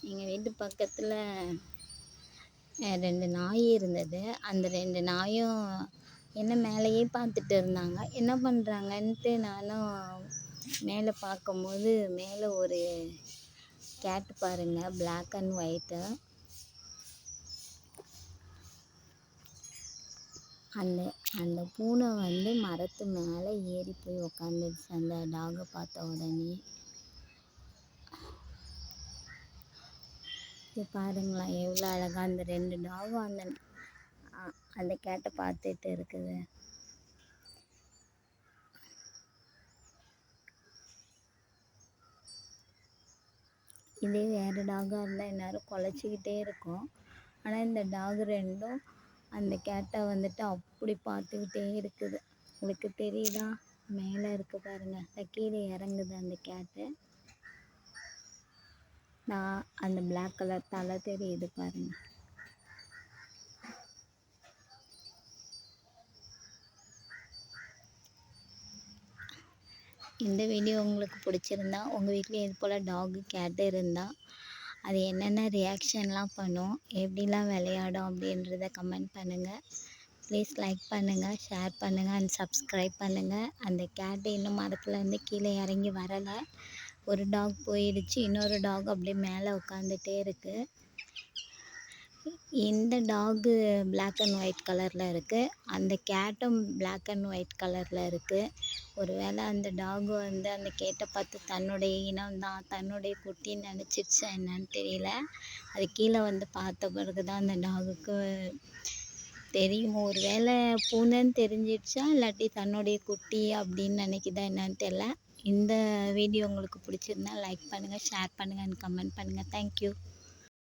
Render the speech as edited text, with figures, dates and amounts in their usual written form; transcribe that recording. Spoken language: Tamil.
எங்கள் வீட்டு பக்கத்தில் 2 நாய் இருந்தது. அந்த 2 நாயும் என்ன மேலேயே பார்த்துட்டு இருந்தாங்க. என்ன பண்ணுறாங்கன்ட்டு நானும் மேலே பார்க்கும்போது, மேலே ஒரு கேட் பாருங்கள், பிளாக் அண்ட் ஒயிட்டு. அந்த அந்த பூனை வந்து மரத்து மேலே ஏறி போய் உக்காந்துருச்சு அந்த டாகை பார்த்த உடனே. இது பாருங்களேன் எவ்வளோ அழகாக அந்த 2 டாகும் அந்த கேட்டை பார்த்துட்டு இருக்குது. இதே வேறு டாகாக இருந்தால் எந்நேரம் குலைச்சிக்கிட்டே இருக்கும். ஆனால் இந்த டாக் 2ம் அந்த கேட்டை வந்துட்டு அப்படி பார்த்துக்கிட்டே இருக்குது. உங்களுக்கு தெரியுதா? மேலே இருக்குது பாருங்கள், கீழே இறங்குது அந்த கேட்டு. அந்த பிளாக் கலர் தலை தெரியுது பாருங்க. இந்த வீடியோ உங்களுக்கு பிடிச்சிருந்தா, உங்கள் வீட்டில் இது போல் டாகு கேட்டு இருந்தால் அது என்னென்ன ரியாக்ஷன்லாம் பண்ணும், எப்படிலாம் விளையாடும் அப்படின்றத கமெண்ட் பண்ணுங்கள். ப்ளீஸ் லைக் பண்ணுங்கள், ஷேர் பண்ணுங்கள் அண்ட் சப்ஸ்கிரைப் பண்ணுங்கள். அந்த கேட்டு இன்னும் மரத்துலேருந்து கீழே இறங்கி வரலை. ஒரு டாக் போயிடுச்சு, இன்னொரு டாக் அப்படியே மேலே உட்காந்துட்டே இருக்குது. இந்த டாகு பிளாக் அண்ட் ஒயிட் கலரில் இருக்குது, அந்த கேட்டும் பிளாக் அண்ட் ஒயிட் கலரில் இருக்குது. ஒரு வேளை அந்த டாகு வந்து அந்த கேட்டை பார்த்து தன்னுடைய இனம் தான், தன்னுடைய குட்டின்னு நினச்சிருச்சா என்னன்னு தெரியல. அது கீழே வந்து பார்த்த பிறகு தான் அந்த டாகுக்கு தெரியும். ஒரு வேளை பூனைன்னு தெரிஞ்சிடுச்சா, இல்லாட்டி தன்னுடைய குட்டி அப்படின்னு நினைக்குதா என்னன்னு தெரியல. இந்த வீடியோ உங்களுக்கு பிடிச்சிருந்தா லைக் பண்ணுங்கள், ஷேர் பண்ணுங்கள் அண்ட் கமெண்ட் பண்ணுங்கள். தேங்க்யூ.